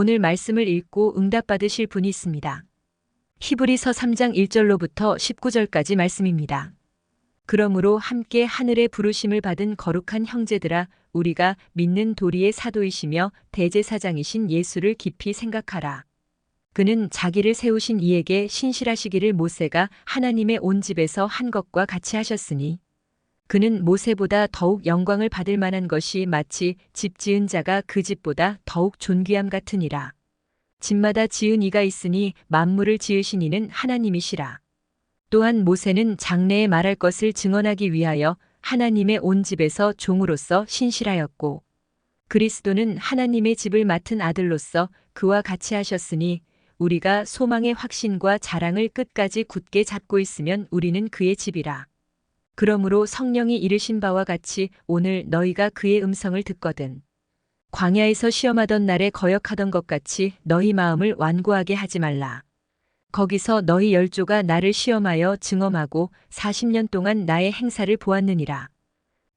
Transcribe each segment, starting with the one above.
오늘 말씀을 읽고 응답받으실 분이 있습니다. 히브리서 3장 1절로부터 19절까지 말씀입니다. 그러므로 함께 하늘의 부르심을 받은 거룩한 형제들아, 우리가 믿는 도리의 사도이시며 대제사장이신 예수를 깊이 생각하라. 그는 자기를 세우신 이에게 신실하시기를 모세가 하나님의 온 집에서 한 것과 같이 하셨으니, 그는 모세보다 더욱 영광을 받을 만한 것이 마치 집 지은 자가 그 집보다 더욱 존귀함 같으니라. 집마다 지은 이가 있으니 만물을 지으신 이는 하나님이시라. 또한 모세는 장래에 말할 것을 증언하기 위하여 하나님의 온 집에서 종으로서 신실하였고, 그리스도는 하나님의 집을 맡은 아들로서 그와 같이 하셨으니, 우리가 소망의 확신과 자랑을 끝까지 굳게 잡고 있으면 우리는 그의 집이라. 그러므로 성령이 이르신 바와 같이 오늘 너희가 그의 음성을 듣거든 광야에서 시험하던 날에 거역하던 것 같이 너희 마음을 완고하게 하지 말라. 거기서 너희 열조가 나를 시험하여 증언하고 40년 동안 나의 행사를 보았느니라.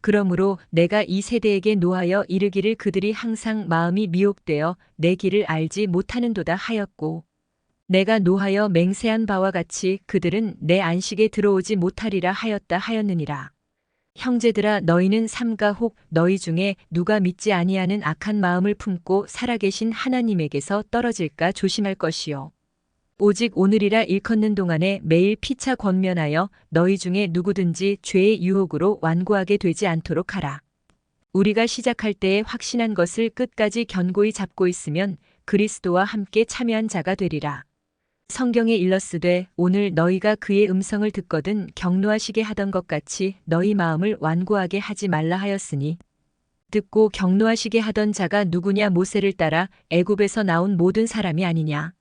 그러므로 내가 이 세대에게 노하여 이르기를 그들이 항상 마음이 미혹되어 내 길을 알지 못하는도다 하였고, 내가 노하여 맹세한 바와 같이 그들은 내 안식에 들어오지 못하리라 하였다 하였느니라. 형제들아, 너희는 삼가 혹 너희 중에 누가 믿지 아니하는 악한 마음을 품고 살아계신 하나님에게서 떨어질까 조심할 것이요. 오직 오늘이라 일컫는 동안에 매일 피차 권면하여 너희 중에 누구든지 죄의 유혹으로 완고하게 되지 않도록 하라. 우리가 시작할 때에 확신한 것을 끝까지 견고히 잡고 있으면 그리스도와 함께 참여한 자가 되리라. 성경에 일렀으되 오늘 너희가 그의 음성을 듣거든 경노하시게 하던 것 같이 너희 마음을 완고하게 하지 말라 하였으니, 듣고 경노하시게 하던 자가 누구냐? 모세를 따라 애굽에서 나온 모든 사람이 아니냐?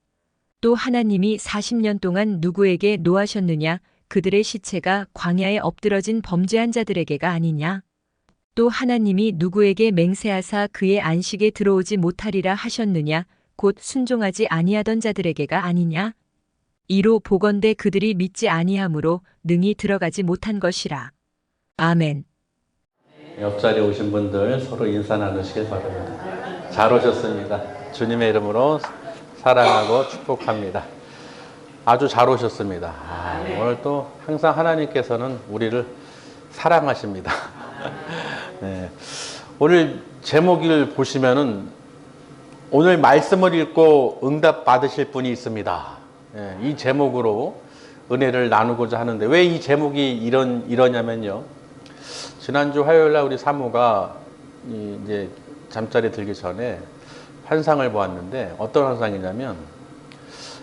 또 하나님이 40년 동안 누구에게 노하셨느냐? 그들의 시체가 광야에 엎드러진 범죄한 자들에게가 아니냐? 또 하나님이 누구에게 맹세하사 그의 안식에 들어오지 못하리라 하셨느냐? 곧 순종하지 아니하던 자들에게가 아니냐? 이로 보건대 그들이 믿지 아니함으로 능히 들어가지 못한 것이라. 아멘. 옆자리에 오신 분들 서로 인사 나누시길 바랍니다. 잘 오셨습니다. 주님의 이름으로 사랑하고 축복합니다. 아주 잘 오셨습니다. 오늘 또 항상 하나님께서는 우리를 사랑하십니다. 네. 오늘 제목을 보시면은 오늘 말씀을 읽고 응답 받으실 분이 있습니다. 네. 이 제목으로 은혜를 나누고자 하는데, 왜 이 제목이 이러냐면요. 지난주 화요일 날 우리 사모가 이제 잠자리에 들기 전에 환상을 보았는데, 어떤 환상이냐면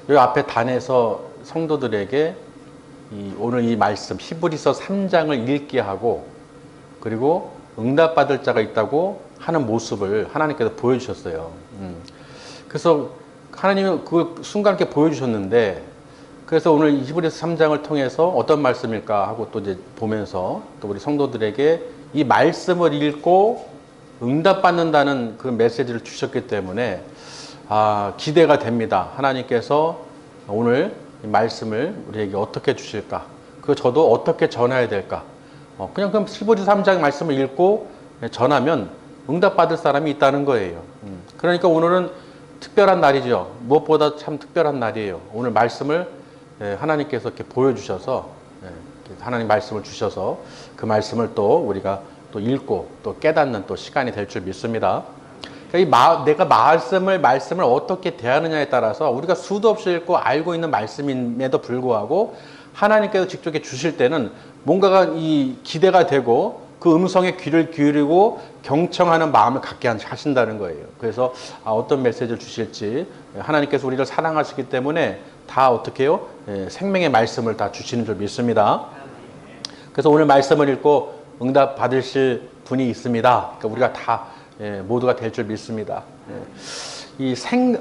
여기 앞에 단에서 성도들에게 오늘 이 말씀 히브리서 3장을 읽게 하고, 그리고 응답받을 자가 있다고 하는 모습을 하나님께서 보여주셨어요. 그래서 하나님은 그 순간 이렇게 보여주셨는데, 그래서 오늘 히브리서 3장을 통해서 어떤 말씀일까 하고 또 이제 보면서 또 우리 성도들에게 이 말씀을 읽고 응답받는다는 그 메시지를 주셨기 때문에 기대가 됩니다. 하나님께서 오늘 이 말씀을 우리에게 어떻게 주실까? 그 저도 어떻게 전해야 될까? 그냥 그럼 히브리서 3장 말씀을 읽고 전하면 응답받을 사람이 있다는 거예요. 그러니까 오늘은 특별한 날이죠. 무엇보다 참 특별한 날이에요. 오늘 말씀을 하나님께서 이렇게 보여주셔서, 하나님 말씀을 주셔서 그 말씀을 또 우리가 또 읽고 또 깨닫는 또 시간이 될 줄 믿습니다. 그러니까 내가 말씀을 어떻게 대하느냐에 따라서 우리가 수도 없이 읽고 알고 있는 말씀임에도 불구하고 하나님께서 직접 주실 때는 뭔가가 이 기대가 되고 그 음성에 귀를 기울이고 경청하는 마음을 갖게 하신다는 거예요. 그래서 어떤 메시지를 주실지, 하나님께서 우리를 사랑하시기 때문에 다 어떻게 해요? 생명의 말씀을 다 주시는 줄 믿습니다. 그래서 오늘 말씀을 읽고 응답 받으실 분이 있습니다. 그러니까 우리가 다 모두가 될 줄 믿습니다.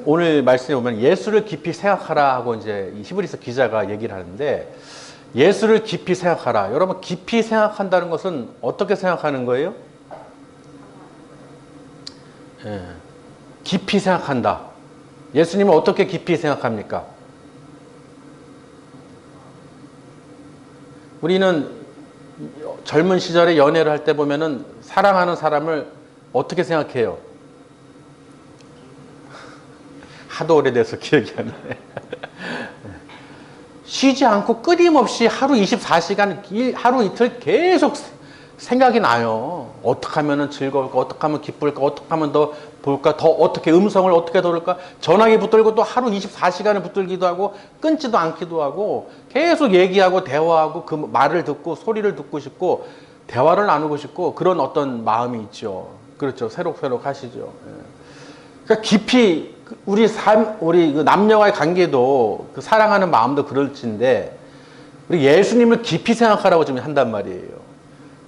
오늘 말씀에 보면 예수를 깊이 생각하라 하고 이제 이 히브리서 기자가 얘기를 하는데, 예수를 깊이 생각하라. 여러분, 깊이 생각한다는 것은 어떻게 생각하는 거예요? 깊이 생각한다. 예수님은 어떻게 깊이 생각합니까? 우리는 젊은 시절에 연애를 할 때 보면은 사랑하는 사람을 어떻게 생각해요? 하도 오래돼서 기억이 안 나네. 쉬지 않고 끊임없이 하루 24시간, 하루 이틀 계속 생각이 나요. 어떻게 하면 즐거울까? 어떻게 하면 기쁠까? 어떻게 하면 더 볼까? 더 어떻게 음성을 어떻게 들을까? 전화기 붙들고 또 하루 24시간을 붙들기도 하고 끊지도 않기도 하고 계속 얘기하고 대화하고 그 말을 듣고 소리를 듣고 싶고 대화를 나누고 싶고 그런 어떤 마음이 있죠. 그렇죠. 새록새록 하시죠. 그러니까 깊이 우리 그 남녀와의 관계도 그 사랑하는 마음도 그럴진데 우리 예수님을 깊이 생각하라고 지금 한단 말이에요.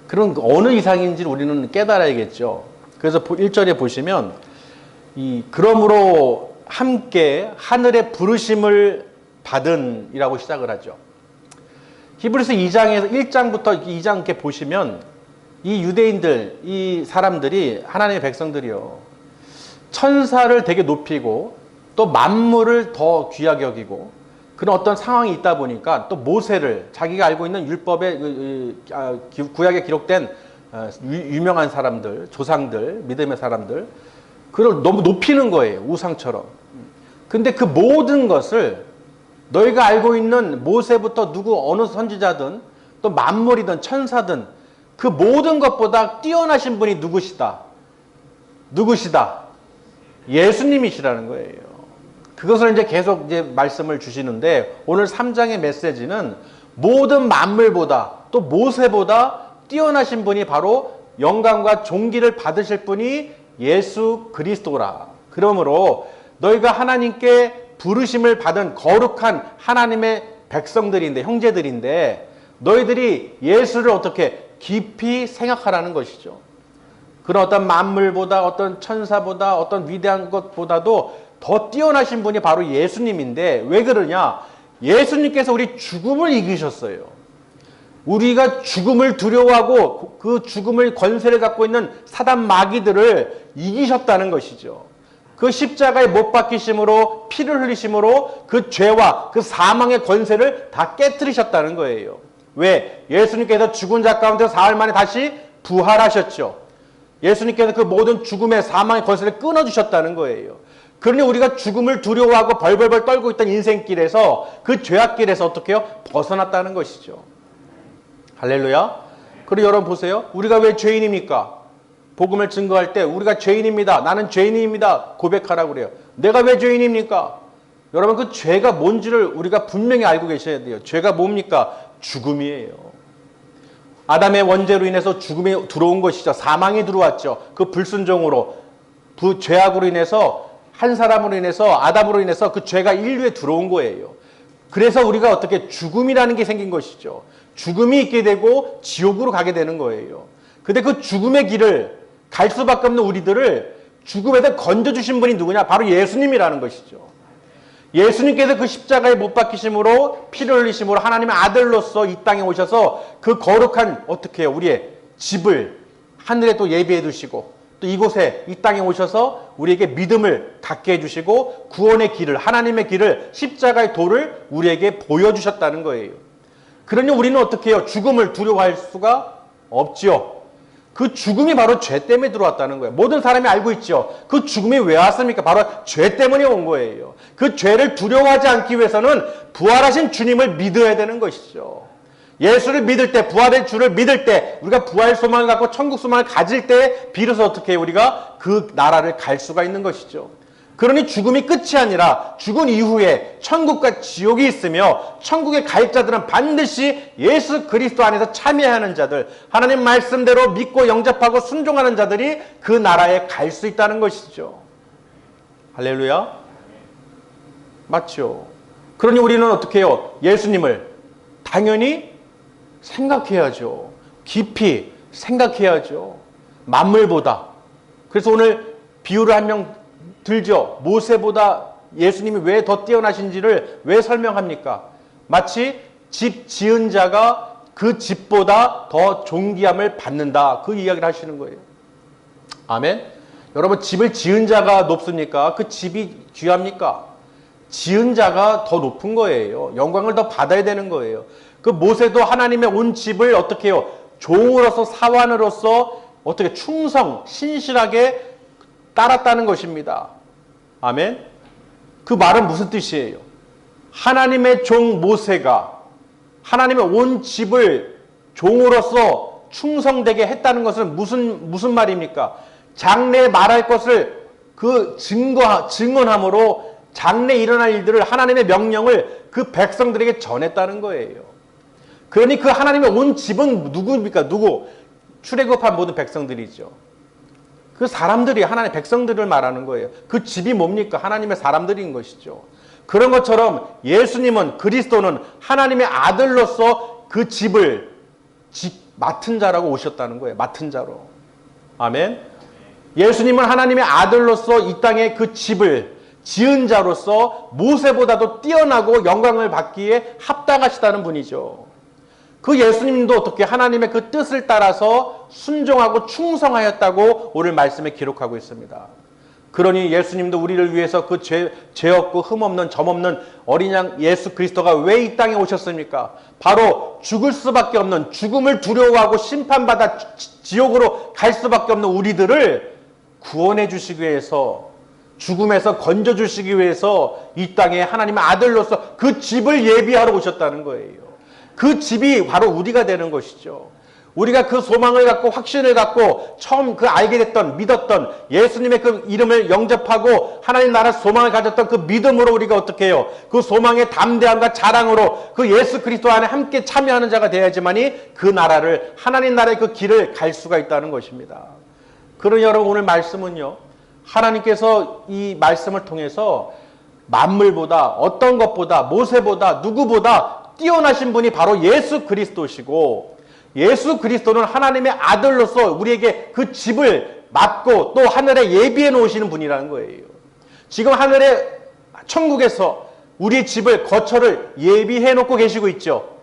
그런 어느 이상인지 우리는 깨달아야겠죠. 그래서 1절에 보시면 그러므로 함께 하늘의 부르심을 받은 이라고 시작을 하죠. 히브리서 2장에서 1장부터 2장 이렇게 보시면 이 유대인들, 이 사람들이 하나님의 백성들이요. 천사를 되게 높이고 또 만물을 더 귀하게 여기고 그런 어떤 상황이 있다 보니까 또 모세를 자기가 알고 있는 율법에 구약에 기록된 유명한 사람들, 조상들, 믿음의 사람들 그걸 너무 높이는 거예요. 우상처럼. 근데 그 모든 것을 너희가 알고 있는 모세부터 누구 어느 선지자든 또 만물이든 천사든 그 모든 것보다 뛰어나신 분이 누구시다? 예수님이시라는 거예요. 그것을 이제 계속 이제 말씀을 주시는데 오늘 3장의 메시지는 모든 만물보다 또 모세보다 뛰어나신 분이 바로 영광과 존귀를 받으실 분이 예수 그리스도라. 그러므로 너희가 하나님께 부르심을 받은 거룩한 하나님의 백성들인데 형제들인데 너희들이 예수를 어떻게 깊이 생각하라는 것이죠. 그런 어떤 만물보다 어떤 천사보다 어떤 위대한 것보다도 더 뛰어나신 분이 바로 예수님인데 왜 그러냐? 예수님께서 우리 죽음을 이기셨어요. 우리가 죽음을 두려워하고 그 죽음의 권세를 갖고 있는 사단 마귀들을 이기셨다는 것이죠. 그 십자가에 못 박히심으로 피를 흘리심으로 그 죄와 그 사망의 권세를 다 깨뜨리셨다는 거예요. 왜? 예수님께서 죽은 자 가운데 사흘 만에 다시 부활하셨죠. 예수님께서 그 모든 죽음의 사망의 권세를 끊어주셨다는 거예요. 그러니 우리가 죽음을 두려워하고 벌벌벌 떨고 있던 인생길에서 그 죄악길에서 어떻게 해요? 벗어났다는 것이죠. 할렐루야. 그리고 여러분 보세요. 우리가 왜 죄인입니까? 복음을 증거할 때 우리가 죄인입니다. 나는 죄인입니다. 고백하라고 그래요. 내가 왜 죄인입니까? 여러분 그 죄가 뭔지를 우리가 분명히 알고 계셔야 돼요. 죄가 뭡니까? 죽음이에요. 아담의 원죄로 인해서 죽음이 들어온 것이죠. 사망이 들어왔죠. 그 불순종으로 죄악으로 인해서 한 사람으로 인해서 아담으로 인해서 그 죄가 인류에 들어온 거예요. 그래서 우리가 어떻게 죽음이라는 게 생긴 것이죠. 죽음이 있게 되고 지옥으로 가게 되는 거예요. 근데 그 죽음의 길을 갈 수밖에 없는 우리들을 죽음에서 건져주신 분이 누구냐? 바로 예수님이라는 것이죠. 예수님께서 그 십자가에 못 박히심으로 피를 흘리심으로 하나님의 아들로서 이 땅에 오셔서 그 거룩한 어떻게 해요? 우리의 집을 하늘에 또 예비해 두시고 또 이곳에 이 땅에 오셔서 우리에게 믿음을 갖게 해주시고 구원의 길을 하나님의 길을 십자가의 도를 우리에게 보여주셨다는 거예요. 그러니 우리는 어떻게 해요? 죽음을 두려워할 수가 없지요. 그 죽음이 바로 죄 때문에 들어왔다는 거예요. 모든 사람이 알고 있죠. 그 죽음이 왜 왔습니까? 바로 죄 때문에 온 거예요. 그 죄를 두려워하지 않기 위해서는 부활하신 주님을 믿어야 되는 것이죠. 예수를 믿을 때, 부활의 주를 믿을 때, 우리가 부활 소망을 갖고 천국 소망을 가질 때 비로소 어떻게 해요? 우리가 그 나라를 갈 수가 있는 것이죠. 그러니 죽음이 끝이 아니라 죽은 이후에 천국과 지옥이 있으며 천국에 갈 자들은 반드시 예수 그리스도 안에서 참여하는 자들, 하나님 말씀대로 믿고 영접하고 순종하는 자들이 그 나라에 갈 수 있다는 것이죠. 할렐루야. 맞죠? 그러니 우리는 어떻게 해요? 예수님을 당연히 생각해야죠. 깊이 생각해야죠. 만물보다. 그래서 오늘 비유를 한 명 들죠. 모세보다 예수님이 왜 더 뛰어나신지를 왜 설명합니까? 마치 집 지은 자가 그 집보다 더 존귀함을 받는다. 그 이야기를 하시는 거예요. 아멘. 여러분 집을 지은 자가 높습니까? 그 집이 귀합니까? 지은 자가 더 높은 거예요. 영광을 더 받아야 되는 거예요. 그 모세도 하나님의 온 집을 어떻게 해요? 종으로서 사환으로서 어떻게 충성, 신실하게 따랐다는 것입니다. 아멘. 그 말은 무슨 뜻이에요? 하나님의 종 모세가 하나님의 온 집을 종으로서 충성되게 했다는 것은 무슨 말입니까? 장래에 말할 것을 그 증언함으로 장래에 일어날 일들을 하나님의 명령을 그 백성들에게 전했다는 거예요. 그러니 그 하나님의 온 집은 누구입니까? 누구? 출애굽한 모든 백성들이죠. 그 사람들이 하나님의 백성들을 말하는 거예요. 그 집이 뭡니까? 하나님의 사람들인 것이죠. 그런 것처럼 예수님은, 그리스도는 하나님의 아들로서 그 집을 맡은 자라고 오셨다는 거예요. 맡은 자로. 아멘. 예수님은 하나님의 아들로서 이 땅에 그 집을 지은 자로서 모세보다도 뛰어나고 영광을 받기에 합당하시다는 분이죠. 그 예수님도 어떻게 하나님의 그 뜻을 따라서 순종하고 충성하였다고 오늘 말씀에 기록하고 있습니다. 그러니 예수님도 우리를 위해서 그 죄 없고 흠 없는 점 없는 어린 양 예수 그리스도가 왜 이 땅에 오셨습니까? 바로 죽을 수밖에 없는, 죽음을 두려워하고 심판받아 지옥으로 갈 수밖에 없는 우리들을 구원해 주시기 위해서, 죽음에서 건져 주시기 위해서 이 땅에 하나님의 아들로서 그 집을 예비하러 오셨다는 거예요. 그 집이 바로 우리가 되는 것이죠. 우리가 그 소망을 갖고 확신을 갖고 처음 그 알게 됐던, 믿었던 예수님의 그 이름을 영접하고 하나님 나라 소망을 가졌던 그 믿음으로 우리가 어떻게 해요? 그 소망의 담대함과 자랑으로 그 예수 그리스도 안에 함께 참여하는 자가 되어야지만이 그 나라를, 하나님 나라의 그 길을 갈 수가 있다는 것입니다. 그러니 여러분, 오늘 말씀은요, 하나님께서 이 말씀을 통해서 만물보다, 어떤 것보다, 모세보다, 누구보다 뛰어나신 분이 바로 예수 그리스도시고, 예수 그리스도는 하나님의 아들로서 우리에게 그 집을 맡고 또 하늘에 예비해 놓으시는 분이라는 거예요. 지금 하늘에, 천국에서 우리 집을, 거처를 예비해 놓고 계시고 있죠.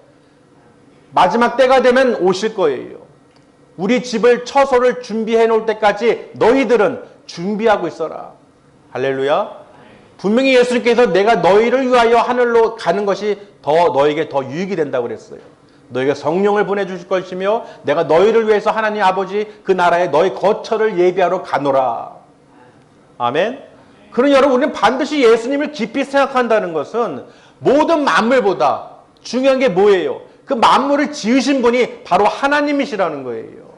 마지막 때가 되면 오실 거예요. 우리 집을, 처소를 준비해 놓을 때까지 너희들은 준비하고 있어라. 할렐루야. 분명히 예수님께서 내가 너희를 위하여 하늘로 가는 것이 더 너에게 더 유익이 된다고 그랬어요. 너희가 성령을 보내주실 것이며 내가 너희를 위해서 하나님 아버지 그 나라에 너희 거처를 예비하러 가노라. 아멘. 그러니 여러분, 우리는 반드시 예수님을 깊이 생각한다는 것은 모든 만물보다 중요한 게 뭐예요? 그 만물을 지으신 분이 바로 하나님이시라는 거예요.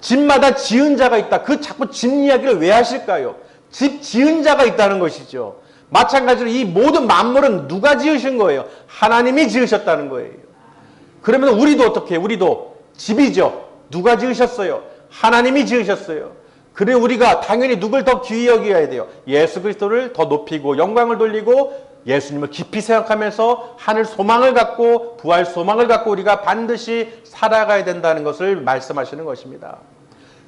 집마다 지은 자가 있다. 그 자꾸 집 이야기를 왜 하실까요? 집 지은 자가 있다는 것이죠. 마찬가지로 이 모든 만물은 누가 지으신 거예요? 하나님이 지으셨다는 거예요. 그러면 우리도 어떻게 해요? 우리도 집이죠. 누가 지으셨어요? 하나님이 지으셨어요. 그래 우리가 당연히 누굴 더 귀히 여겨야 돼요? 예수 그리스도를 더 높이고 영광을 돌리고 예수님을 깊이 생각하면서 하늘 소망을 갖고 부활 소망을 갖고 우리가 반드시 살아가야 된다는 것을 말씀하시는 것입니다.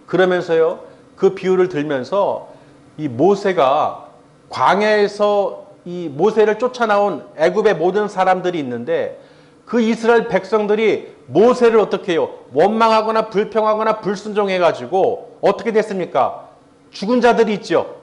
그러면서요, 그 비유를 들면서 이 모세가 광야에서 이 모세를 쫓아나온 애굽의 모든 사람들이 있는데 그 이스라엘 백성들이 모세를 어떻게 해요? 원망하거나 불평하거나 불순종해가지고 어떻게 됐습니까? 죽은 자들이 있죠.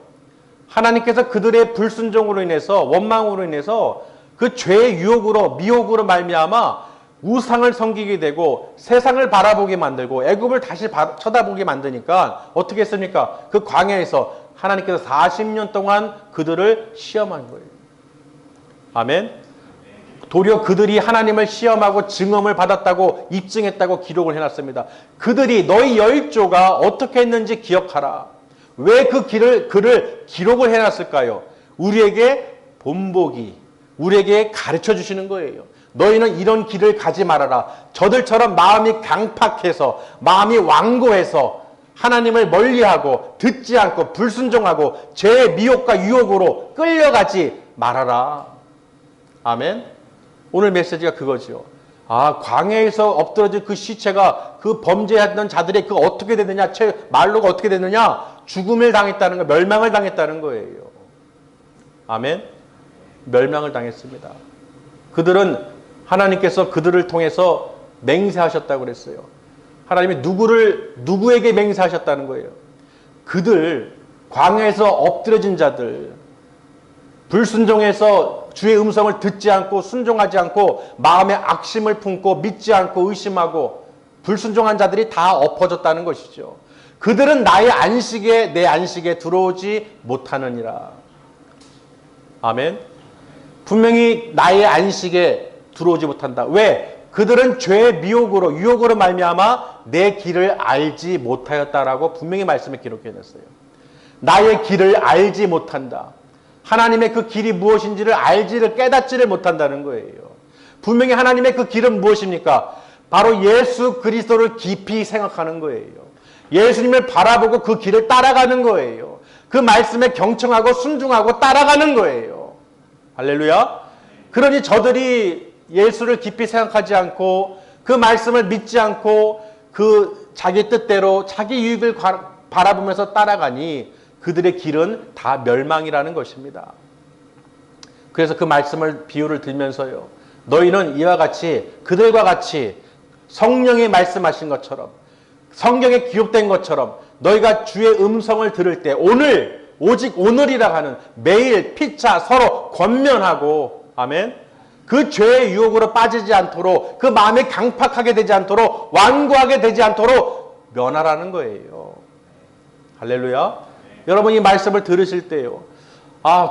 하나님께서 그들의 불순종으로 인해서, 원망으로 인해서 그 죄의 유혹으로, 미혹으로 말미암아 우상을 섬기게 되고 세상을 바라보게 만들고 애굽을 다시 쳐다보게 만드니까 어떻게 했습니까? 그 광야에서 하나님께서 40년 동안 그들을 시험한 거예요. 아멘. 도리어 그들이 하나님을 시험하고 증언을 받았다고 입증했다고 기록을 해놨습니다. 그들이 너희 열조가 어떻게 했는지 기억하라. 왜 그 글을 기록을 해놨을까요? 우리에게 본보기, 우리에게 가르쳐 주시는 거예요. 너희는 이런 길을 가지 말아라. 저들처럼 마음이 강팍해서, 마음이 완고해서 하나님을 멀리하고 듣지 않고 불순종하고 죄의 미혹과 유혹으로 끌려가지 말아라. 아멘. 오늘 메시지가 그거죠. 아, 광야에서 엎드러진 그 시체가 그 범죄했던 자들이 그 어떻게 됐느냐, 말로가 어떻게 됐느냐, 죽음을 당했다는 거, 멸망을 당했다는 거예요. 아멘. 멸망을 당했습니다. 그들은 하나님께서 그들을 통해서 맹세하셨다고 그랬어요. 하나님이 누구에게 맹세하셨다는 거예요. 그들, 광야에서 엎드려진 자들, 불순종해서 주의 음성을 듣지 않고 순종하지 않고 마음에 악심을 품고 믿지 않고 의심하고 불순종한 자들이 다 엎어졌다는 것이죠. 그들은 나의 안식에, 내 안식에 들어오지 못하느니라. 아멘. 분명히 나의 안식에 들어오지 못한다. 왜? 그들은 죄의 미혹으로 유혹으로 말미암아 내 길을 알지 못하였다라고 분명히 말씀에 기록해 놨어요. 나의 길을 알지 못한다. 하나님의 그 길이 무엇인지를 알지를 깨닫지를 못한다는 거예요. 분명히 하나님의 그 길은 무엇입니까? 바로 예수 그리스도를 깊이 생각하는 거예요. 예수님을 바라보고 그 길을 따라가는 거예요. 그 말씀에 경청하고 순종하고 따라가는 거예요. 할렐루야. 그러니 저들이 예수를 깊이 생각하지 않고 그 말씀을 믿지 않고 그 자기 뜻대로 자기 유익을 바라보면서 따라가니 그들의 길은 다 멸망이라는 것입니다. 그래서 그 말씀을 비유를 들면서요. 너희는 이와 같이 그들과 같이 성령이 말씀하신 것처럼 성경에 기록된 것처럼 너희가 주의 음성을 들을 때 오늘 오직 오늘이라 하는 매일 피차 서로 권면하고 아멘. 그 죄의 유혹으로 빠지지 않도록 그 마음이 강팍하게 되지 않도록 완고하게 되지 않도록 면하라는 거예요. 할렐루야. 여러분 이 말씀을 들으실 때요.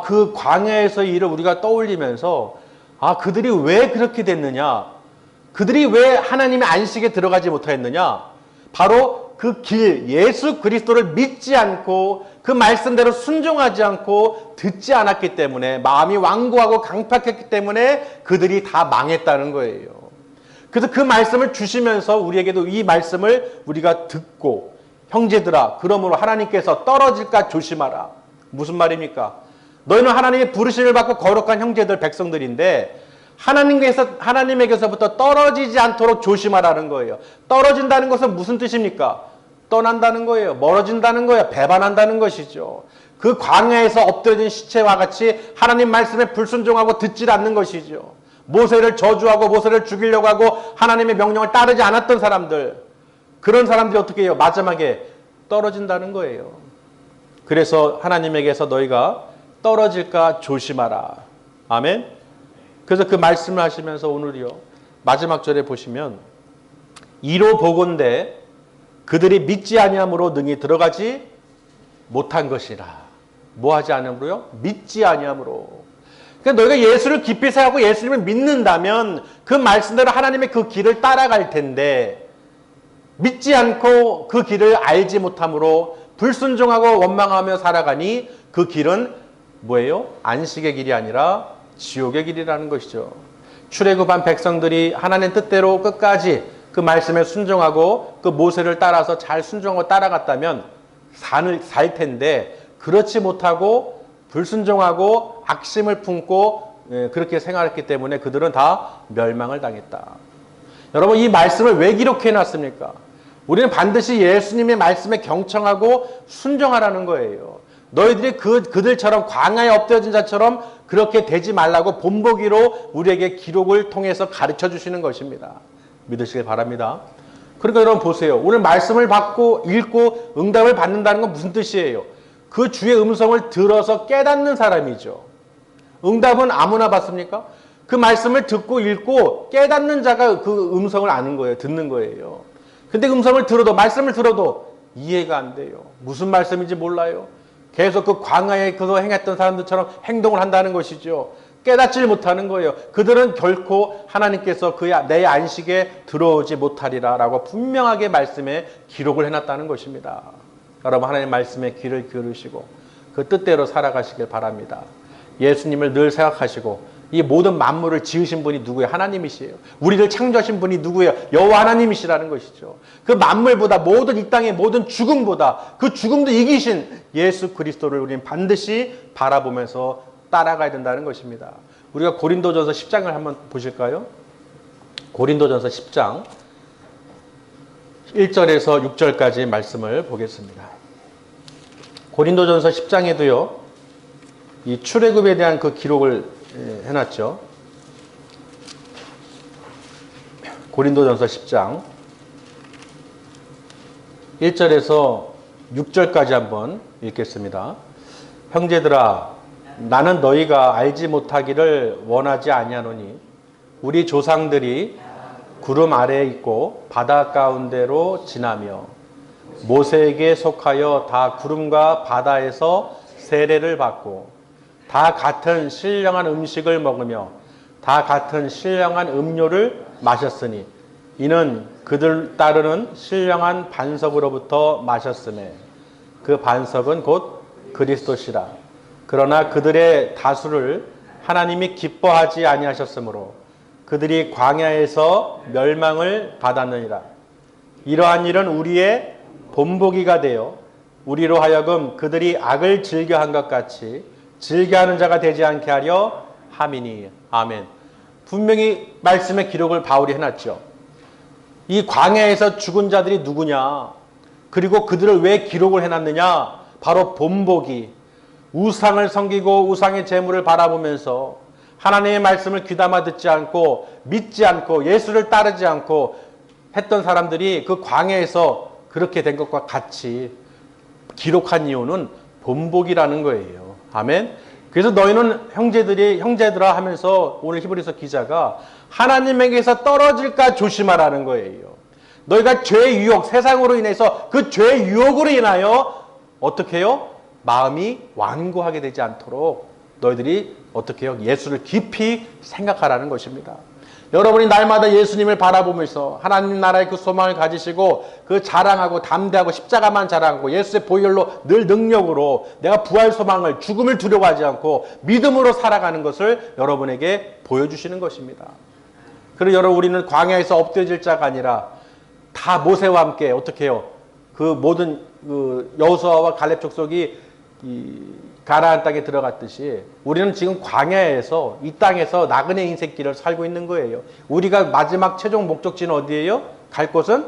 그 광야에서의 일을 우리가 떠올리면서 그들이 왜 그렇게 됐느냐? 그들이 왜 하나님의 안식에 들어가지 못하였느냐? 바로 그 길, 예수 그리스도를 믿지 않고 그 말씀대로 순종하지 않고 듣지 않았기 때문에 마음이 완고하고 강팍했기 때문에 그들이 다 망했다는 거예요. 그래서 그 말씀을 주시면서 우리에게도 이 말씀을 우리가 듣고 형제들아 그러므로 하나님께서 떨어질까 조심하라. 무슨 말입니까? 너희는 하나님의 부르심을 받고 거룩한 형제들 백성들인데 하나님에게서부터 떨어지지 않도록 조심하라는 거예요. 떨어진다는 것은 무슨 뜻입니까? 떠난다는 거예요. 멀어진다는 거예요. 배반한다는 것이죠. 그 광야에서 엎드려진 시체와 같이 하나님 말씀에 불순종하고 듣지 않는 것이죠. 모세를 저주하고 모세를 죽이려고 하고 하나님의 명령을 따르지 않았던 사람들, 그런 사람들이 어떻게 해요? 마지막에 떨어진다는 거예요. 그래서 하나님에게서 너희가 떨어질까 조심하라. 아멘. 그래서 그 말씀을 하시면서 오늘이요. 마지막 절에 보시면 이로 보건대 그들이 믿지 아니함으로 능히 들어가지 못한 것이라. 뭐 하지 않음으로요? 믿지 아니함으로. 그러니까 너희가 예수를 깊이 생각하고 예수님을 믿는다면 그 말씀대로 하나님의 그 길을 따라갈 텐데 믿지 않고 그 길을 알지 못함으로 불순종하고 원망하며 살아가니 그 길은 뭐예요? 안식의 길이 아니라 지옥의 길이라는 것이죠. 출애굽한 백성들이 하나님 뜻대로 끝까지 그 말씀에 순종하고 그 모세를 따라서 잘 순종하고 따라갔다면 살 텐데 그렇지 못하고 불순종하고 악심을 품고 그렇게 생활했기 때문에 그들은 다 멸망을 당했다. 여러분 이 말씀을 왜 기록해 놨습니까? 우리는 반드시 예수님의 말씀에 경청하고 순종하라는 거예요. 너희들이 그들처럼 광야에 엎드려진 자처럼 그렇게 되지 말라고 본보기로 우리에게 기록을 통해서 가르쳐 주시는 것입니다. 믿으시길 바랍니다. 그러니까 여러분 보세요. 오늘 말씀을 받고 읽고 응답을 받는다는 건 무슨 뜻이에요? 그 주의 음성을 들어서 깨닫는 사람이죠. 응답은 아무나 받습니까? 그 말씀을 듣고 읽고 깨닫는 자가 그 음성을 아는 거예요. 듣는 거예요. 근데 음성을 들어도 말씀을 들어도 이해가 안 돼요. 무슨 말씀인지 몰라요. 계속 그 광야에 그거 행했던 사람들처럼 행동을 한다는 것이죠. 깨닫지를 못하는 거예요. 그들은 결코 하나님께서 내 안식에 들어오지 못하리라 라고 분명하게 말씀에 기록을 해놨다는 것입니다. 여러분 하나님 말씀에 귀를 기울이시고 그 뜻대로 살아가시길 바랍니다. 예수님을 늘 생각하시고 이 모든 만물을 지으신 분이 누구예요? 하나님이시에요. 우리를 창조하신 분이 누구예요? 여호와 하나님이시라는 것이죠. 그 만물보다 모든 이 땅의 모든 죽음보다 그 죽음도 이기신 예수 그리스도를 우리는 반드시 바라보면서 따라가야 된다는 것입니다. 우리가 고린도전서 10장을 한번 보실까요? 고린도전서 10장 1절에서 6절까지 말씀을 보겠습니다. 고린도전서 10장에도요. 이 출애굽에 대한 그 기록을 해놨죠. 고린도전서 10장 1절에서 6절까지 한번 읽겠습니다. 형제들아 나는 너희가 알지 못하기를 원하지 아니하노니 우리 조상들이 구름 아래에 있고 바다 가운데로 지나며 모세에게 속하여 다 구름과 바다에서 세례를 받고 다 같은 신령한 음식을 먹으며 다 같은 신령한 음료를 마셨으니 이는 그들 따르는 신령한 반석으로부터 마셨음에 그 반석은 곧 그리스도시라. 그러나 그들의 다수를 하나님이 기뻐하지 아니하셨으므로 그들이 광야에서 멸망을 받았느니라. 이러한 일은 우리의 본보기가 되어 우리로 하여금 그들이 악을 즐겨한 것 같이 즐겨하는 자가 되지 않게 하려 함이니. 아멘. 분명히 말씀의 기록을 바울이 해놨죠. 이 광야에서 죽은 자들이 누구냐? 그리고 그들을 왜 기록을 해놨느냐? 바로 본보기. 우상을 섬기고 우상의 재물을 바라보면서 하나님의 말씀을 귀담아 듣지 않고 믿지 않고 예수를 따르지 않고 했던 사람들이 그 광야에서 그렇게 된 것과 같이 기록한 이유는 본보기라는 거예요. 아멘. 그래서 너희는 형제들아 하면서 오늘 히브리서 기자가 하나님에게서 떨어질까 조심하라는 거예요. 너희가 죄의 유혹, 세상으로 인해서 그 죄의 유혹으로 인하여 어떻게 해요? 마음이 완고하게 되지 않도록 너희들이 어떻게 해요? 예수를 깊이 생각하라는 것입니다. 여러분이 날마다 예수님을 바라보면서 하나님 나라의 그 소망을 가지시고 그 자랑하고 담대하고 십자가만 자랑하고 예수의 보혈로 늘 능력으로 내가 부활 소망을 죽음을 두려워하지 않고 믿음으로 살아가는 것을 여러분에게 보여주시는 것입니다. 그리고 여러분 우리는 광야에서 엎드려질 자가 아니라 다 모세와 함께 어떻게 해요? 그 모든 그 여호수아와 갈렙 족속이 이 가나안 땅에 들어갔듯이 우리는 지금 광야에서 이 땅에서 나그네 인생길을 살고 있는 거예요. 우리가 마지막 최종 목적지는 어디예요? 갈 곳은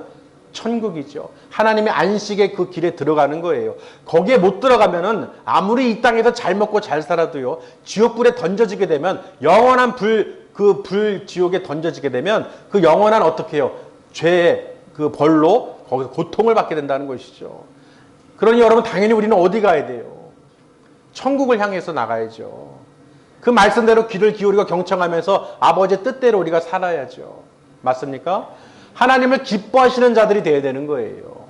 천국이죠. 하나님의 안식의 그 길에 들어가는 거예요. 거기에 못 들어가면은 아무리 이 땅에서 잘 먹고 잘 살아도요, 지옥불에 던져지게 되면 영원한 불 지옥에 던져지게 되면 그 영원한 어떻게 해요? 죄의 그 벌로 거기서 고통을 받게 된다는 것이죠. 그러니 여러분 당연히 우리는 어디 가야 돼요? 천국을 향해서 나가야죠. 그 말씀대로 귀를 기울이고 경청하면서 아버지의 뜻대로 우리가 살아야죠. 맞습니까? 하나님을 기뻐하시는 자들이 되어야 되는 거예요.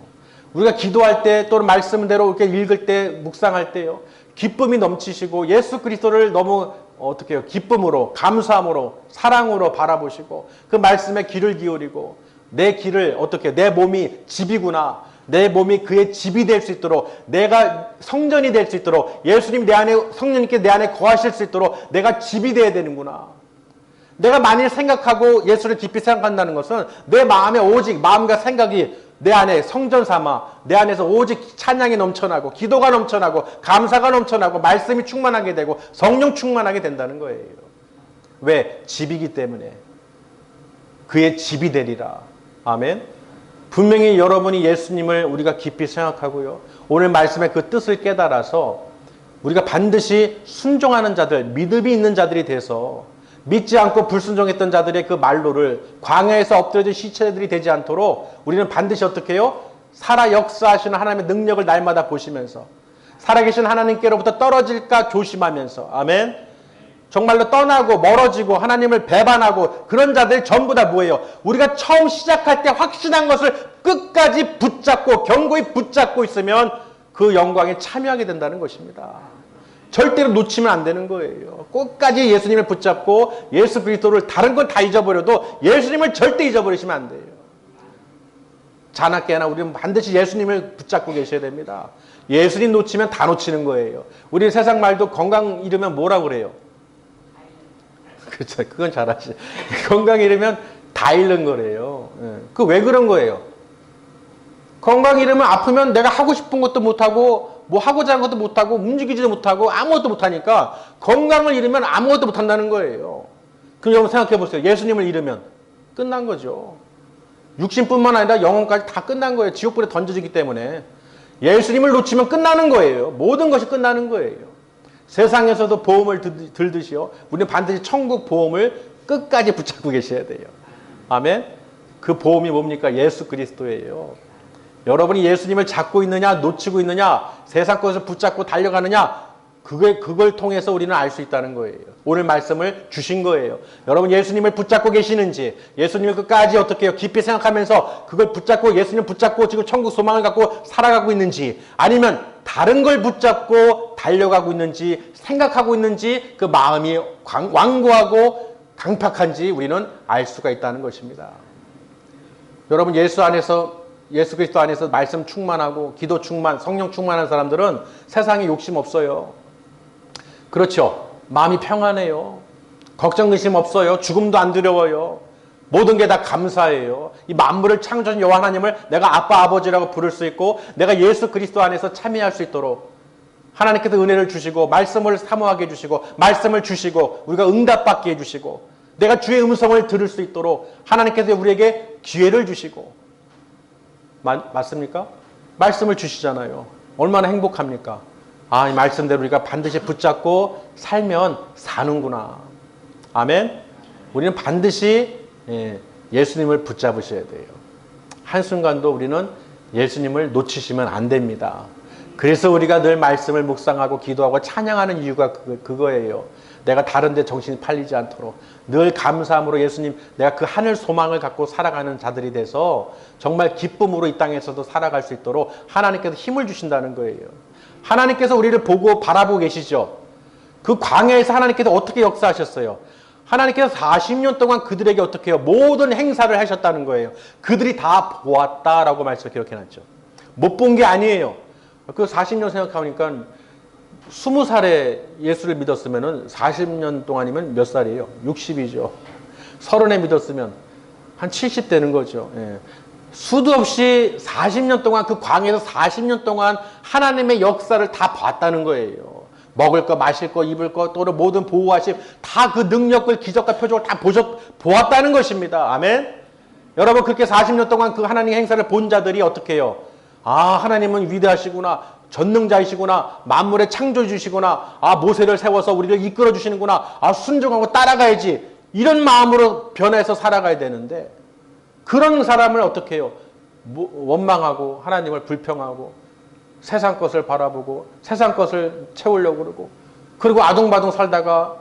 우리가 기도할 때 또는 말씀대로 이렇게 읽을 때 묵상할 때요, 기쁨이 넘치시고 예수 그리스도를 너무 어떻게 해요? 기쁨으로, 감사함으로, 사랑으로 바라보시고 그 말씀에 귀를 기울이고 내 길을 어떻게 해요? 내 몸이 집이구나. 내 몸이 그의 집이 될 수 있도록, 내가 성전이 될 수 있도록, 예수님 내 안에, 성령님께 내 안에 거하실 수 있도록 내가 집이 되어야 되는구나. 내가 만일 생각하고 예수를 깊이 생각한다는 것은 내 마음에 오직 마음과 생각이 내 안에 성전 삼아 내 안에서 오직 찬양이 넘쳐나고 기도가 넘쳐나고 감사가 넘쳐나고 말씀이 충만하게 되고 성령 충만하게 된다는 거예요. 왜? 집이기 때문에. 그의 집이 되리라. 아멘. 분명히 여러분이 예수님을 우리가 깊이 생각하고요, 오늘 말씀의 그 뜻을 깨달아서 우리가 반드시 순종하는 자들, 믿음이 있는 자들이 돼서 믿지 않고 불순종했던 자들의 그 말로를 광야에서 엎드려진 시체들이 되지 않도록 우리는 반드시 어떻게 해요? 살아 역사하시는 하나님의 능력을 날마다 보시면서 살아계신 하나님께로부터 떨어질까 조심하면서, 아멘. 정말로 떠나고 멀어지고 하나님을 배반하고 그런 자들 전부 다 뭐예요? 우리가 처음 시작할 때 확신한 것을 끝까지 붙잡고 견고히 붙잡고 있으면 그 영광에 참여하게 된다는 것입니다. 절대로 놓치면 안 되는 거예요. 끝까지 예수님을 붙잡고 예수 그리스도를 다른 건 다 잊어버려도 예수님을 절대 잊어버리시면 안 돼요. 자나깨나 우리는 반드시 예수님을 붙잡고 계셔야 됩니다. 예수님 놓치면 다 놓치는 거예요. 우리 세상 말도 건강 잃으면 뭐라고 그래요? 그렇죠. 그건 잘하시. 건강 잃으면 다 잃는 거래요. 그 왜 그런 거예요? 건강 잃으면 아프면 내가 하고 싶은 것도 못하고 뭐 하고자 하는 것도 못하고 움직이지도 못하고 아무것도 못하니까 건강을 잃으면 아무것도 못한다는 거예요. 그럼 여러분 생각해 보세요. 예수님을 잃으면 끝난 거죠. 육신뿐만 아니라 영혼까지 다 끝난 거예요. 지옥불에 던져지기 때문에. 예수님을 놓치면 끝나는 거예요. 모든 것이 끝나는 거예요. 세상에서도 보험을 들듯이요, 우리는 반드시 천국 보험을 끝까지 붙잡고 계셔야 돼요. 아멘. 그 보험이 뭡니까? 예수 그리스도예요. 여러분이 예수님을 잡고 있느냐 놓치고 있느냐, 세상 것을 붙잡고 달려가느냐, 그걸 통해서 우리는 알 수 있다는 거예요. 오늘 말씀을 주신 거예요. 여러분 예수님을 붙잡고 계시는지, 예수님을 끝까지 어떻게 해요? 깊이 생각하면서 그걸 붙잡고 예수님 붙잡고 지금 천국 소망을 갖고 살아가고 있는지, 아니면 다른 걸 붙잡고 달려가고 있는지, 생각하고 있는지, 그 마음이 완고하고 강팍한지 우리는 알 수가 있다는 것입니다. 여러분 예수 그리스도 안에서 말씀 충만하고 기도 충만, 성령 충만한 사람들은 세상에 욕심 없어요. 그렇죠. 마음이 평안해요. 걱정 의심 없어요. 죽음도 안 두려워요. 모든 게 다 감사해요. 이 만물을 창조한 여호와 하나님을 내가 아빠 아버지라고 부를 수 있고, 내가 예수 그리스도 안에서 참여할 수 있도록 하나님께서 은혜를 주시고 말씀을 사모하게 해주시고 말씀을 주시고 우리가 응답받게 해주시고 내가 주의 음성을 들을 수 있도록 하나님께서 우리에게 기회를 주시고, 맞습니까? 말씀을 주시잖아요. 얼마나 행복합니까? 아, 이 말씀대로 우리가 반드시 붙잡고 살면 사는구나. 아멘. 우리는 반드시 예수님을 붙잡으셔야 돼요. 한순간도 우리는 예수님을 놓치시면 안 됩니다. 그래서 우리가 늘 말씀을 묵상하고 기도하고 찬양하는 이유가 그거예요. 내가 다른 데 정신이 팔리지 않도록 늘 감사함으로 예수님, 내가 그 하늘 소망을 갖고 살아가는 자들이 돼서 정말 기쁨으로 이 땅에서도 살아갈 수 있도록 하나님께서 힘을 주신다는 거예요. 하나님께서 우리를 보고 바라보고 계시죠. 그 광야에서 하나님께서 어떻게 역사하셨어요? 하나님께서 40년 동안 그들에게 어떻게 해요? 모든 행사를 하셨다는 거예요. 그들이 다 보았다라고 말씀을 기록해놨죠. 못 본 게 아니에요. 그 40년 생각하니까 20살에 예수를 믿었으면 40년 동안이면 몇 살이에요? 60이죠. 30에 믿었으면 한 70 되는 거죠. 예. 수도 없이 40년 동안 그 광야에서 40년 동안 하나님의 역사를 다 봤다는 거예요. 먹을 거, 마실 거, 입을 거, 또는 모든 보호하심, 다 그 능력을, 기적과 표적을 다 보았다는 것입니다. 아멘? 여러분, 그렇게 40년 동안 그 하나님의 행사를 본 자들이 어떻게 해요? 아, 하나님은 위대하시구나. 전능자이시구나. 만물의 창조주시구나. 아, 모세를 세워서 우리를 이끌어 주시는구나. 아, 순종하고 따라가야지. 이런 마음으로 변해서 살아가야 되는데, 그런 사람을 어떻게 해요? 원망하고 하나님을 불평하고 세상 것을 바라보고 세상 것을 채우려고 그러고, 그리고 아둥바둥 살다가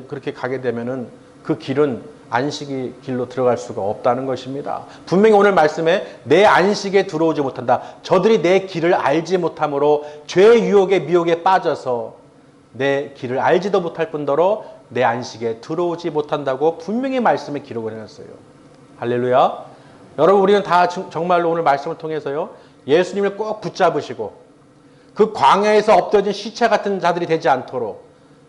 그렇게 가게 되면은 그 길은 안식의 길로 들어갈 수가 없다는 것입니다. 분명히 오늘 말씀에 내 안식에 들어오지 못한다. 저들이 내 길을 알지 못함으로 죄의 유혹에 미혹에 빠져서 내 길을 알지도 못할 뿐더러 내 안식에 들어오지 못한다고 분명히 말씀에 기록을 해놨어요. 할렐루야. 여러분, 우리는 다 정말로 오늘 말씀을 통해서요, 예수님을 꼭 붙잡으시고 그 광야에서 엎드려진 시체 같은 자들이 되지 않도록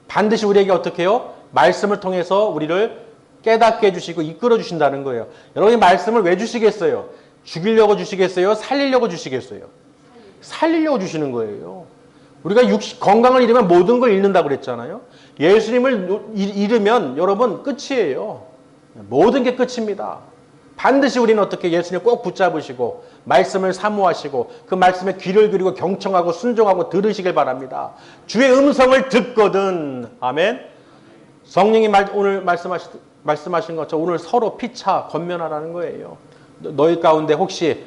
반드시 우리에게 어떻게 해요? 말씀을 통해서 우리를 깨닫게 해주시고 이끌어 주신다는 거예요. 여러분이 말씀을 왜 주시겠어요? 죽이려고 주시겠어요? 살리려고 주시겠어요? 살리려고 주시는 거예요. 우리가 건강을 잃으면 모든 걸 잃는다고 그랬잖아요. 예수님을 잃으면 여러분 끝이에요. 모든 게 끝입니다. 반드시 우리는 어떻게 예수님을 꼭 붙잡으시고 말씀을 사모하시고 그 말씀에 귀를 기울이고 경청하고 순종하고 들으시길 바랍니다. 주의 음성을 듣거든. 아멘. 성령이 오늘 말씀하신 것처럼 오늘 서로 피차 권면하라는 거예요. 너희 가운데 혹시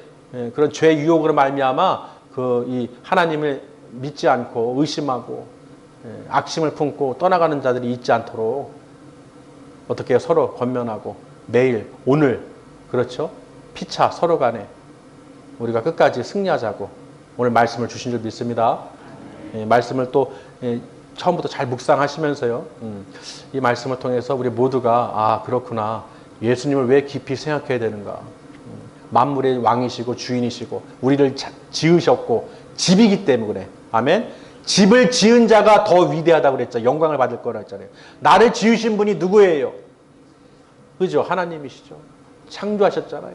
그런 죄 유혹으로 말미암아 이 하나님을 믿지 않고 의심하고 악심을 품고 떠나가는 자들이 있지 않도록 어떻게 서로 권면하고 매일 오늘, 그렇죠? 피차 서로 간에 우리가 끝까지 승리하자고 오늘 말씀을 주신 줄 믿습니다. 말씀을 또 처음부터 잘 묵상하시면서요, 이 말씀을 통해서 우리 모두가 아, 그렇구나, 예수님을 왜 깊이 생각해야 되는가. 만물의 왕이시고 주인이시고 우리를 지으셨고 집이기 때문에. 아멘. 집을 지은 자가 더 위대하다고 그랬죠. 영광을 받을 거라 했잖아요. 나를 지으신 분이 누구예요? 그죠? 하나님이시죠. 창조하셨잖아요.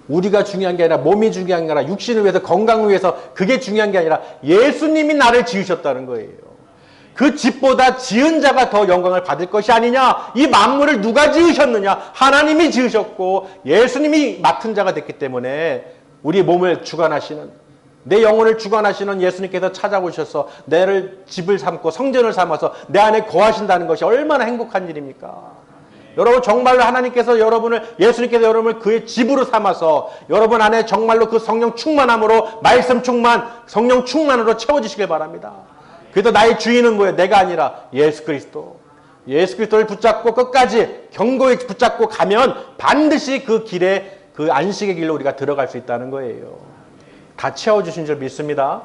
우리가 중요한 게 아니라, 몸이 중요한 게 아니라, 육신을 위해서, 건강을 위해서 그게 중요한 게 아니라 예수님이 나를 지으셨다는 거예요. 그 집보다 지은 자가 더 영광을 받을 것이 아니냐. 이 만물을 누가 지으셨느냐? 하나님이 지으셨고 예수님이 맡은 자가 됐기 때문에 우리 몸을 주관하시는, 내 영혼을 주관하시는 예수님께서 찾아오셔서 내를 집을 삼고 성전을 삼아서 내 안에 거하신다는 것이 얼마나 행복한 일입니까? 여러분, 정말로 하나님께서 예수님께서 여러분을 그의 집으로 삼아서 여러분 안에 정말로 그 성령 충만함으로, 말씀 충만, 성령 충만으로 채워주시길 바랍니다. 그래도 나의 주인은 뭐예요? 내가 아니라 예수 그리스도. 예수 그리스도를 붙잡고 끝까지 견고히 붙잡고 가면 반드시 그 길에 그 안식의 길로 우리가 들어갈 수 있다는 거예요. 다 채워주신 줄 믿습니다.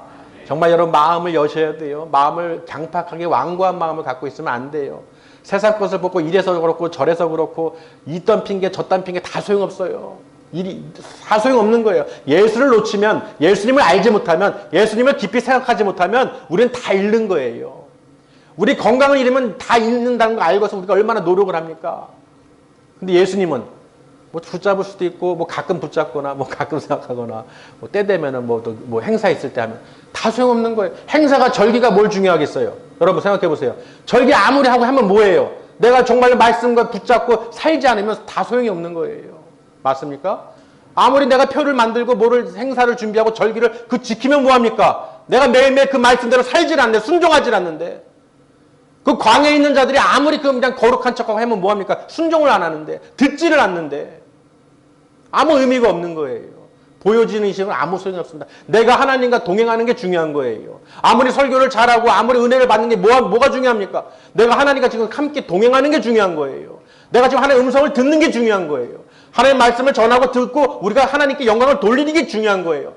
정말 여러분 마음을 여셔야 돼요. 마음을 강팍하게 완고한 마음을 갖고 있으면 안 돼요. 세상 것을 보고 이래서 그렇고 저래서 그렇고 있던 핑계 저딴 핑계 다 소용없어요. 다 소용없는 거예요. 예수를 놓치면, 예수님을 알지 못하면, 예수님을 깊이 생각하지 못하면 우리는 다 잃는 거예요. 우리 건강을 잃으면 다 잃는다는 거 알고서 우리가 얼마나 노력을 합니까? 근데 예수님은 뭐 붙잡을 수도 있고, 뭐 가끔 붙잡거나, 뭐 가끔 생각하거나, 뭐 때 되면은 뭐 행사 있을 때 하면 다 소용없는 거예요. 행사가 절기가 뭘 중요하겠어요? 여러분 생각해 보세요. 절기 아무리 하고 하면 뭐예요? 내가 정말로 말씀과 붙잡고 살지 않으면 다 소용이 없는 거예요. 맞습니까? 아무리 내가 표를 만들고 뭐를 행사를 준비하고 절기를 그 지키면 뭐합니까? 내가 매일매일 그 말씀대로 살질 않는데, 순종하질 않는데, 그 광야에 있는 자들이 아무리 그 그냥 거룩한 척하고 하면 뭐합니까? 순종을 안 하는데, 듣지를 않는데 아무 의미가 없는 거예요. 보여지는 이식은 아무 소용이 없습니다. 내가 하나님과 동행하는 게 중요한 거예요. 아무리 설교를 잘하고 아무리 은혜를 받는 게 뭐가 중요합니까? 내가 하나님과 지금 함께 동행하는 게 중요한 거예요. 내가 지금 하나님의 음성을 듣는 게 중요한 거예요. 하나님의 말씀을 전하고 듣고 우리가 하나님께 영광을 돌리는 게 중요한 거예요.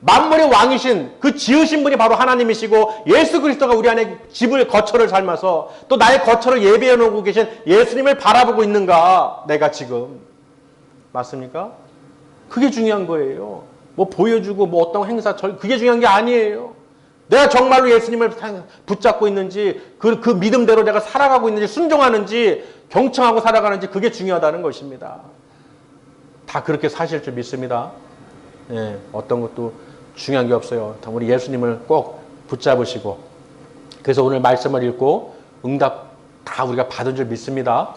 만물의 왕이신 그 지으신 분이 바로 하나님이시고 예수 그리스도가 우리 안에 집을 거처를 삶아서 또 나의 거처를 예배해 놓고 계신 예수님을 바라보고 있는가? 내가 지금 맞습니까? 그게 중요한 거예요. 뭐 보여주고 뭐 어떤 행사 그게 중요한 게 아니에요. 내가 정말로 예수님을 붙잡고 있는지 그 믿음대로 내가 살아가고 있는지 순종하는지 경청하고 살아가는지 그게 중요하다는 것입니다. 다 그렇게 사실 줄 믿습니다. 예, 어떤 것도 중요한 게 없어요. 우리 예수님을 꼭 붙잡으시고 그래서 오늘 말씀을 읽고 응답 다 우리가 받은 줄 믿습니다.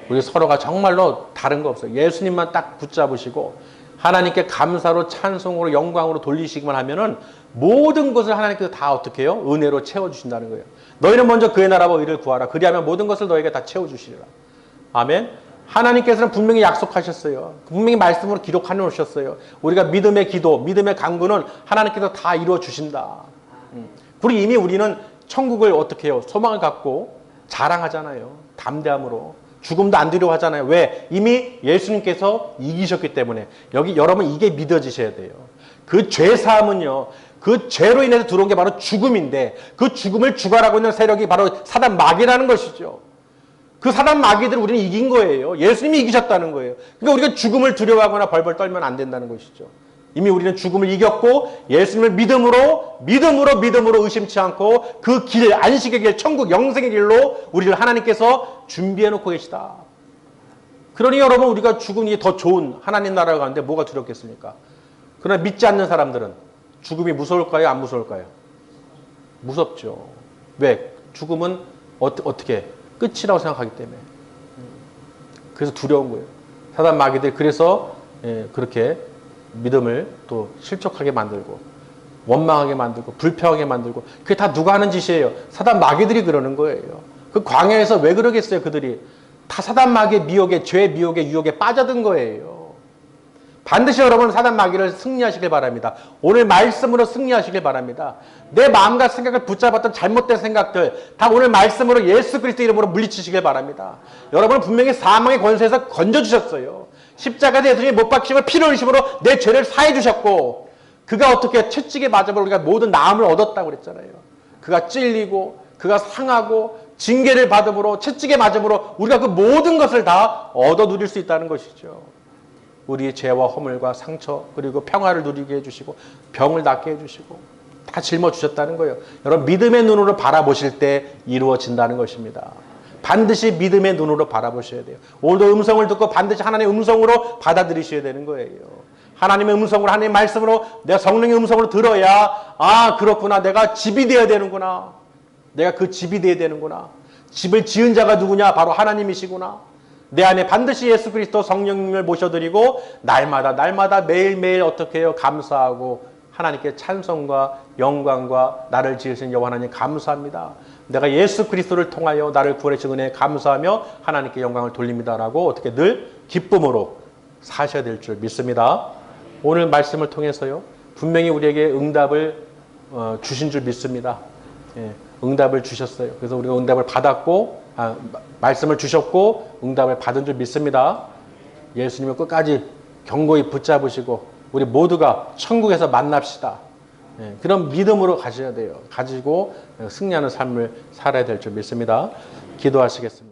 우리 서로가 정말로 다른 거 없어요. 예수님만 딱 붙잡으시고 하나님께 감사로 찬송으로 영광으로 돌리시기만 하면은 모든 것을 하나님께서 다 어떻게 해요? 은혜로 채워주신다는 거예요. 너희는 먼저 그의 나라와 의를 구하라. 그리하면 모든 것을 너희에게 다 채워주시리라. 아멘. 하나님께서는 분명히 약속하셨어요. 분명히 말씀으로 기록해 놓으셨어요. 우리가 믿음의 기도, 믿음의 간구는 하나님께서 다 이루어 주신다. 그리고 이미 우리는 천국을 어떻게 해요? 소망을 갖고 자랑하잖아요. 담대함으로. 죽음도 안 두려워하잖아요. 왜? 이미 예수님께서 이기셨기 때문에. 여기 여러분 이게 믿어지셔야 돼요. 그 죄사함은요. 그 죄로 인해서 들어온 게 바로 죽음인데 그 죽음을 주관하고 있는 세력이 바로 사단 마귀라는 것이죠. 그 사단 마귀들을 우리는 이긴 거예요. 예수님이 이기셨다는 거예요. 그러니까 우리가 죽음을 두려워하거나 벌벌 떨면 안 된다는 것이죠. 이미 우리는 죽음을 이겼고 예수님을 믿음으로 의심치 않고 그 길, 안식의 길, 천국 영생의 길로 우리를 하나님께서 준비해 놓고 계시다. 그러니 여러분 우리가 죽음이 더 좋은 하나님 나라에 가는데 뭐가 두렵겠습니까? 그러나 믿지 않는 사람들은 죽음이 무서울까요? 안 무서울까요? 무섭죠. 왜? 죽음은 어떻게? 끝이라고 생각하기 때문에. 그래서 두려운 거예요. 사단 마귀들 그래서 그렇게 믿음을 또 실족하게 만들고 원망하게 만들고 불평하게 만들고 그게 다 누가 하는 짓이에요? 사단 마귀들이 그러는 거예요. 그 광야에서 왜 그러겠어요? 그들이 다 사단 마귀의 미혹에 죄 미혹에 유혹에 빠져든 거예요. 반드시 여러분 사단 마귀를 승리하시길 바랍니다. 오늘 말씀으로 승리하시길 바랍니다. 내 마음과 생각을 붙잡았던 잘못된 생각들 다 오늘 말씀으로 예수 그리스도 이름으로 물리치시길 바랍니다. 여러분은 분명히 사망의 권세에서 건져주셨어요. 십자가에 예수님이 못 박히심을 피로 흘리심으로 내 죄를 사해 주셨고 그가 어떻게 채찍에 맞아버려 우리가 모든 나음을 얻었다고 그랬잖아요. 그가 찔리고 그가 상하고 징계를 받음으로 채찍에 맞음으로 우리가 그 모든 것을 다 얻어 누릴 수 있다는 것이죠. 우리의 죄와 허물과 상처 그리고 평화를 누리게 해주시고 병을 낫게 해주시고 다 짊어주셨다는 거예요. 여러분 믿음의 눈으로 바라보실 때 이루어진다는 것입니다. 반드시 믿음의 눈으로 바라보셔야 돼요. 오늘도 음성을 듣고 반드시 하나님의 음성으로 받아들이셔야 되는 거예요. 하나님의 음성으로 하나님의 말씀으로 내가 성령의 음성으로 들어야 아 그렇구나 내가 집이 되어야 되는구나. 내가 그 집이 되어야 되는구나. 집을 지은 자가 누구냐? 바로 하나님이시구나. 내 안에 반드시 예수 그리스도 성령님을 모셔드리고 날마다 매일매일 어떻게 해요? 감사하고 하나님께 찬송과 영광과 나를 지으신 여호와 하나님 감사합니다. 내가 예수 그리스도를 통하여 나를 구원해 주신 은혜에 감사하며 하나님께 영광을 돌립니다라고 어떻게 늘 기쁨으로 사셔야 될 줄 믿습니다. 오늘 말씀을 통해서요. 분명히 우리에게 응답을 주신 줄 믿습니다. 예. 응답을 주셨어요. 그래서 우리가 응답을 받았고, 말씀을 주셨고, 응답을 받은 줄 믿습니다. 예수님을 끝까지 견고히 붙잡으시고, 우리 모두가 천국에서 만납시다. 그런 믿음으로 가셔야 돼요. 가지고 승리하는 삶을 살아야 될 줄 믿습니다. 기도하시겠습니다.